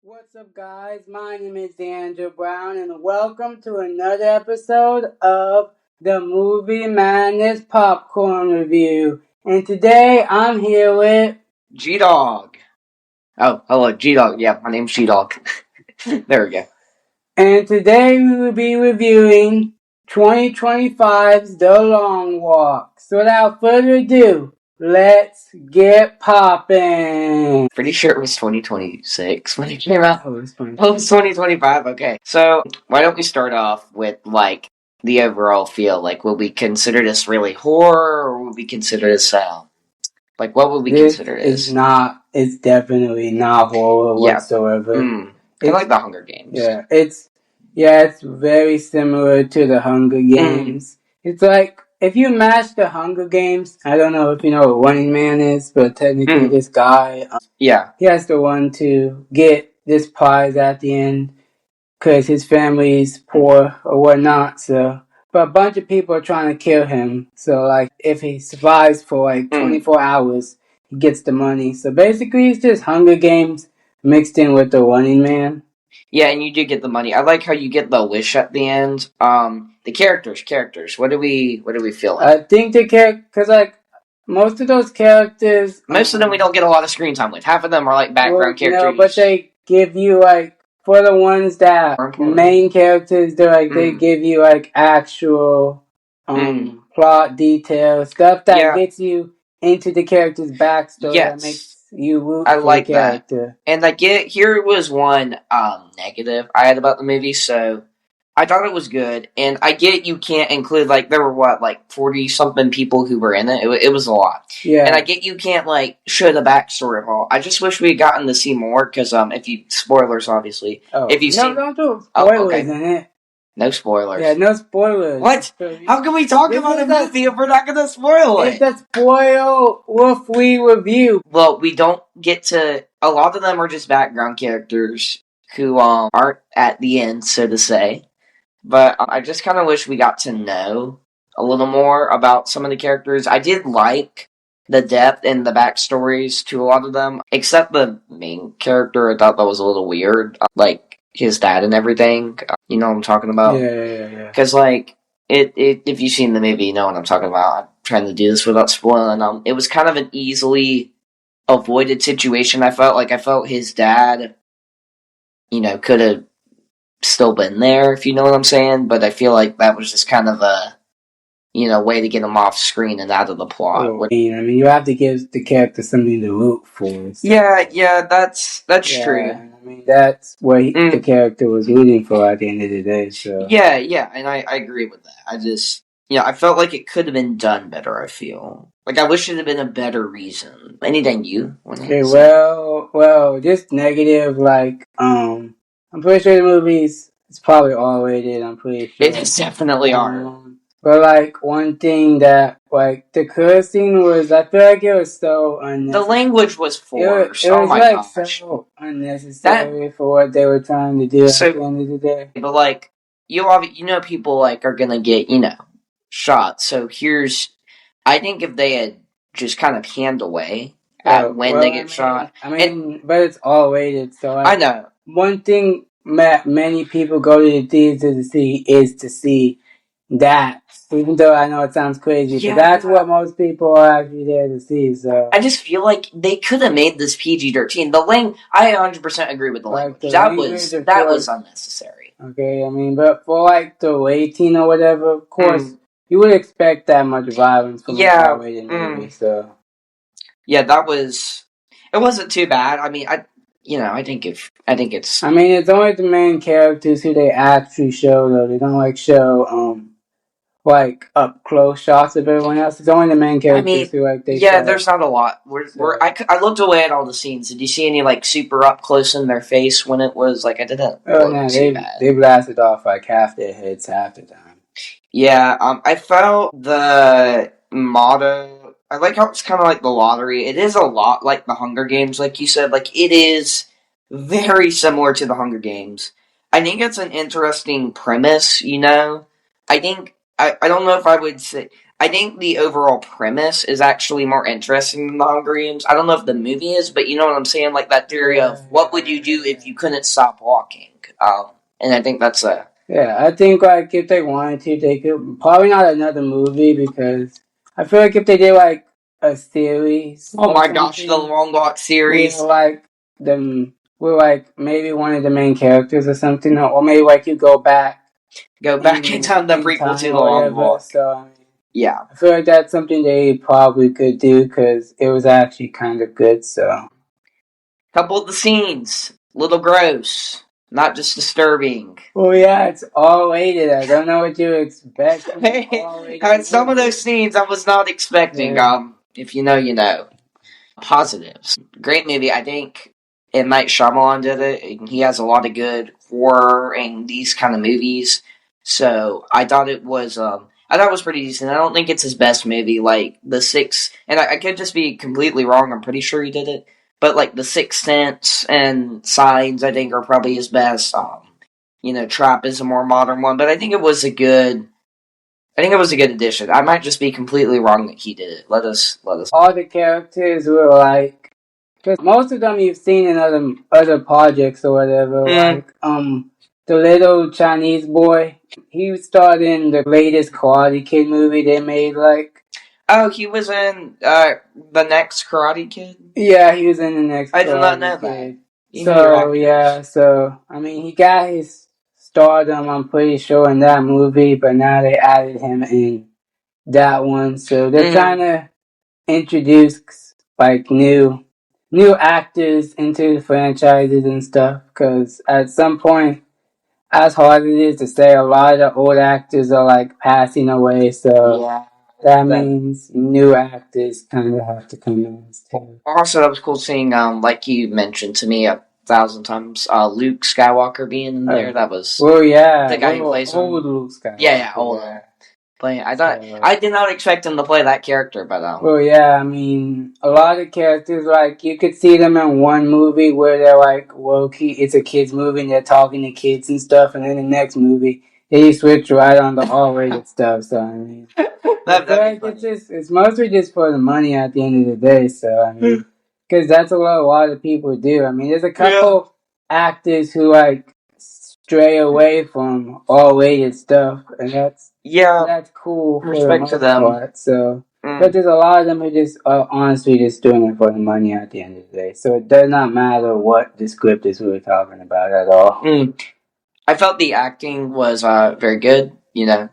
What's up, guys? My name is Andrew Brown, and welcome to another episode of the Movie Madness Popcorn Review. And today I'm here with G-Dog. Oh, hello, G-Dog. Yeah, my name's G-Dog. There we go. And today we will be reviewing 2025's The Long Walk. So without further ado, let's get poppin'. Pretty sure it was 2026 when it came out. Oh, it's fun. Oh, it's 2025. Okay. So, why don't we start off with, the overall feel? Would we consider this really horror, or would we consider this, what would we consider this? It's definitely not horror whatsoever. Kind of like the Hunger Games. Yeah, it's very similar to the Hunger Games. It's like, if you match the Hunger Games, I don't know if you know what Running Man is, but technically this guy, he has the one to get this prize at the end, because his family's poor or whatnot, so... But a bunch of people are trying to kill him, so, like, if he survives for, 24 hours, he gets the money. So basically, it's just Hunger Games mixed in with the Running Man. Yeah, and you do get the money. I like how you get the wish at the end. The characters. What do we feel like? I think because, most of those characters... Most of them we don't get a lot of screen time with. Half of them are, background characters. No, but they give you, for the ones that main characters, they give you, actual, plot details, stuff that gets you into the character's backstory that makes you root for the character. And here was one negative I had about the movie. So I thought it was good, and I get you can't include there were 40 something people who were in it. It was a lot. Yeah, and I get you can't show the backstory of all. I just wish we had gotten to see more, because if you spoilers obviously. If you don't do spoilers in it. No spoilers. Yeah, no spoilers. What? How can we talk about a movie if we're not going to spoil it? It's a spoil if we review. Well, we don't get to... A lot of them are just background characters who aren't at the end, so to say. But I just kind of wish we got to know a little more about some of the characters. I did like the depth and the backstories to a lot of them, except the main character. I thought that was a little weird. His dad and everything. You know what I'm talking about? Yeah. Because, if you've seen the movie, you know what I'm talking about. I'm trying to do this without spoiling. It was kind of an easily avoided situation, I felt. I felt his dad, could have still been there, if you know what I'm saying. But I feel like that was just kind of a, way to get him off screen and out of the plot. You have to give the character something to root for. So. Yeah, that's true. That's what the character was rooting for at the end of the day. So yeah, and I agree with that. I just, I felt like it could have been done better. I feel I wish it had been a better reason. Anything you want to say? Well, just negative. I'm pretty sure the movie's it's probably R-rated. I'm pretty sure it is definitely R. But one thing that the cursing was, I feel like it was so unnecessary. The language was forced. It was so unnecessary for what they were trying to do at the end of the day. But people are gonna get shot. So I think if they had just kind of hand away when they get shot. But it's R-rated, so I know. One thing many people go to the theater to see is to see that, even though I know it sounds crazy, but that's what most people are actually there to see. So I just feel like they could have made this PG-13. I 100% agree with the language. That was unnecessary. Okay, but for the rating or whatever, of course, you would expect that much violence from a R-rated movie. So it wasn't too bad. I think it's. it's only the main characters who they actually show, though. They don't show up close shots of everyone else. It's only the main characters who they show. There's not a lot. I looked away at all the scenes. Did you see any super up close in their face when it was I didn't? Oh no, they blasted off half their heads half the time. Yeah, I felt the motto. I like how it's kind of like the lottery. It is a lot like the Hunger Games, like you said. It is very similar to the Hunger Games. I think it's an interesting premise, you know. I don't know if I would say I think the overall premise is actually more interesting than the Hunger Games. I don't know if the movie is, but you know what I'm saying? Like that theory of what would you do if you couldn't stop walking? And I think that's a Yeah, I think like if they wanted to, they could probably not another movie because I feel like if they did like a series oh or my gosh, the something Long Walk with series. like them with like maybe one of the main characters or something, or maybe like you go back Go back in time, the in prequel to time the or Long whatever. Walk. So I mean, Yeah. I feel like that's something they probably could do because it was actually kind of good. So Couple of the scenes, little gross, not just disturbing. oh yeah, it's all rated. I don't know what you expect from an R-rated Some of movie. those scenes I was not expecting. Yeah. If you know, you know. Positives. Great movie. I think M. Night Shyamalan did it. And he has a lot of good horror and these kind of movies. So I thought it was I thought it was pretty decent. I don't think it's his best movie, like The Sixth, and I could just be completely wrong. I'm pretty sure he did it, but like The Sixth Sense and Signs, I think are probably his best. You know, Trap is a more modern one, but I think it was a good. I think it was a good addition. I might just be completely wrong that he did it. Let us. All the characters were like, because most of them you've seen in other projects or whatever. Like the little Chinese boy, he starred in the latest Karate Kid movie they made. Like, Oh, he was in the next Karate Kid. yeah, he was in the next I did not Karate know that. Kid. You know your actors. So I mean, he got his stardom. I'm pretty sure in that movie, but now they added him in that one. So they're trying to introduce like new actors into the franchises and stuff because at some point as hard as it is to say a lot of the old actors are like passing away, so Yeah. that means new actors kind of have to come in too. Also, that was cool seeing, like you mentioned to me 1,000 times, Luke Skywalker being in there. That was Well, yeah, the guy who plays him. old Luke Skywalker. Yeah, old. Playing. I thought I did not expect him to play that character, but well, yeah, I mean, a lot of characters, like, you could see them in one movie where they're like, well, it's a kid's movie and they're talking to kids and stuff, and then the next movie, they switch right on the R-rated stuff, so, I mean, it's mostly just for the money at the end of the day, so, I mean, because that's what a lot of people do. I mean, there's a couple actors who, like, stray away from R-rated stuff, and that's cool for the most part, so... But there's a lot of them who just are honestly just doing it for the money at the end of the day. So it does not matter what the script is really talking about at all. I felt the acting was very good. You know,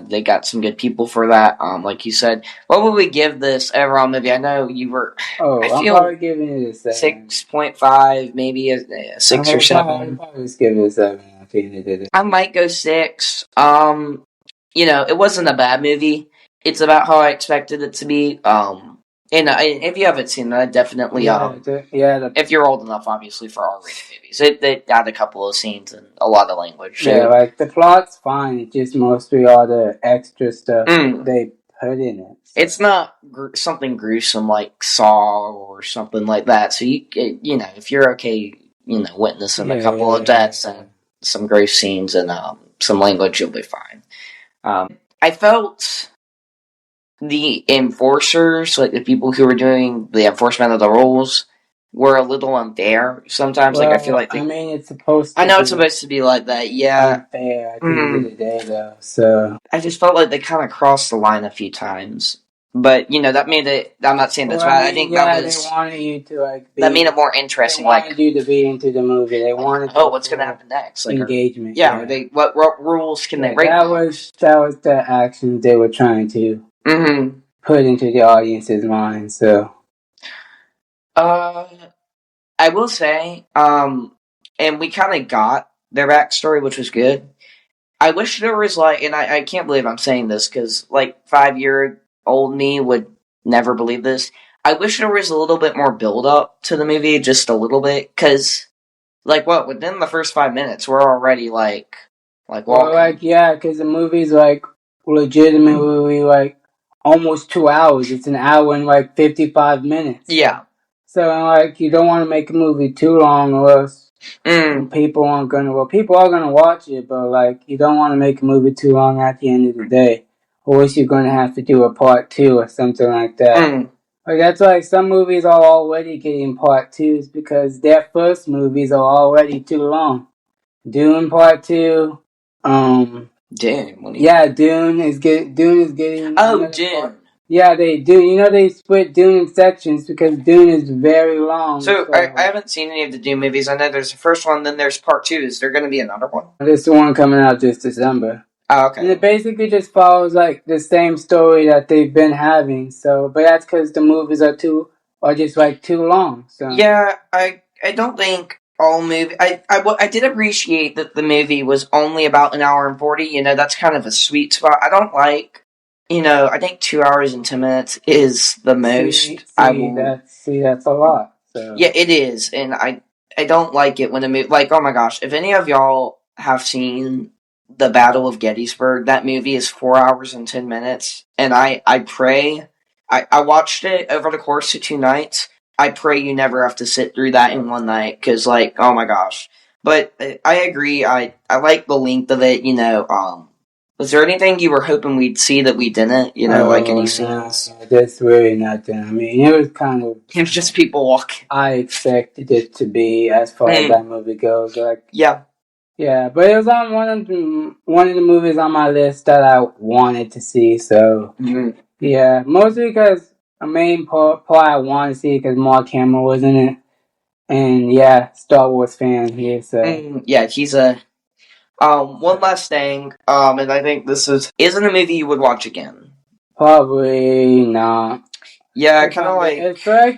they got some good people for that. Like you said, what would we give this overall movie? I know you were. Oh, I'm probably giving it a 7. 6.5, maybe a 6 or 7. I'll probably just give it a 7 at the end of the day. I might go 6. You know, it wasn't a bad movie. It's about how I expected it to be. And if you haven't seen it, I definitely if you're old enough, obviously for R-rated movies, they had a couple of scenes and a lot of language. So. Yeah, like the plot's fine. It's just mostly all the extra stuff they put in it. So. It's not something gruesome like Saw or something like that. So you know, if you're okay, you know, witnessing a couple of deaths and some grave scenes and some language, you'll be fine. I felt the enforcers, like the people who were doing the enforcement of the rules, were a little unfair sometimes. Well, like I feel like I mean, it's supposed to. I know it's supposed to be like that. Yeah, unfair at the end of the day, though. So I just felt like they kind of crossed the line a few times. But you know that made it. I'm not saying that's bad. I think that was. They wanted you to like. That made it more interesting. They wanted you to be into the movie. They wanted. Oh, what's going to happen next? Like engagement. Yeah. They what rules can they break? That was the actions they were trying to put into the audience's mind. So. I will say, and we kind of got their backstory, which was good. I wish there was like, and I can't believe I'm saying this because like 5-year-old me would never believe this. I wish there was a little bit more build up to the movie, just a little bit, because like within the first 5 minutes we're already like walking. Well, like because the movie's like legitimately like almost 2 hours. It's an hour and like 55 minutes. Yeah. So like you don't want to make a movie too long, or else People aren't gonna. Well, people are gonna watch it, but like you don't want to make a movie too long at the end of the day, or else you're gonna have to do a part 2 or something like that. Like that's why some movies are already getting part 2s because their first movies are already too long. Dune Part 2. Dune. Yeah, Dune is getting. Oh, Dune. Yeah, they do. You know, they split Dune in sections because Dune is very long. So I haven't seen any of the Dune movies. I know there's the first one, then there's part 2. Is there going to be another one? There's the one coming out this December. Oh, okay. And it basically just follows like the same story that they've been having. So, but that's because the movies are just like too long. So yeah, I don't think all movie. I did appreciate that the movie was only about an hour and 40. You know, that's kind of a sweet spot. I don't like. You know, I think 2 hours and 10 minutes is the most. That's a lot. So. Yeah, it is, and I don't like it when a movie like, oh my gosh, if any of y'all have seen the Battle of Gettysburg, that movie is 4 hours and 10 minutes, and I pray I watched it over the course of 2 nights. I pray you never have to sit through that in one night, because like, oh my gosh. But I agree. I like the length of it. You know, was there anything you were hoping we'd see that we didn't? You know, like any scenes? No, that's really nothing. I mean, it was kind of. It was just people walking. I expected it to be as far as that movie goes. Like, yeah, but it was on one of the movies on my list that I wanted to see. So yeah, mostly because a main part I wanted to see because Mark Hamill was in it, and yeah, Star Wars fan here. So yeah, he's a. One last thing, and I think this isn't a movie you would watch again. Probably not. Yeah, kind of like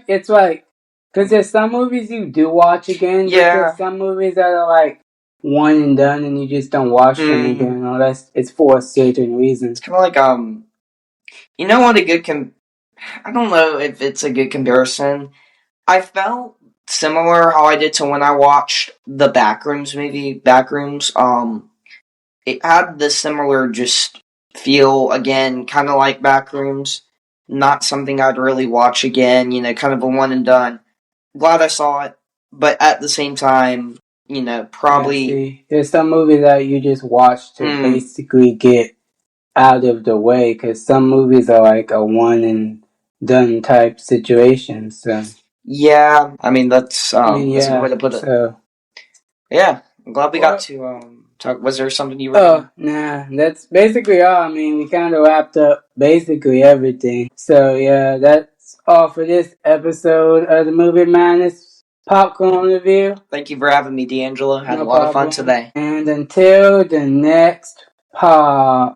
it's like because there's some movies you do watch again. Yeah, but there's some movies that are like one and done, and you just don't watch them again unless it's for a certain reason. It's kind of like you know what a good I don't know if it's a good comparison. I felt similar how I did to when I watched the Backrooms movie. Backrooms, it had the similar just feel again, kind of like Backrooms. Not something I'd really watch again. You know, kind of a one and done. Glad I saw it, but at the same time, you know, probably. Yeah, there's some movies that you just watch to basically get out of the way because some movies are like a one and done type situation. So yeah, I mean that's that's a good way to put it. So yeah, I'm glad we got to talk. Was there something you were? Nah, that's basically all. I mean, we kind of wrapped up basically everything. So yeah, that's all for this episode of the Movie Madness Popcorn Review. Thank you for having me, D'Angelo. Had a lot of fun today. And until the next pop.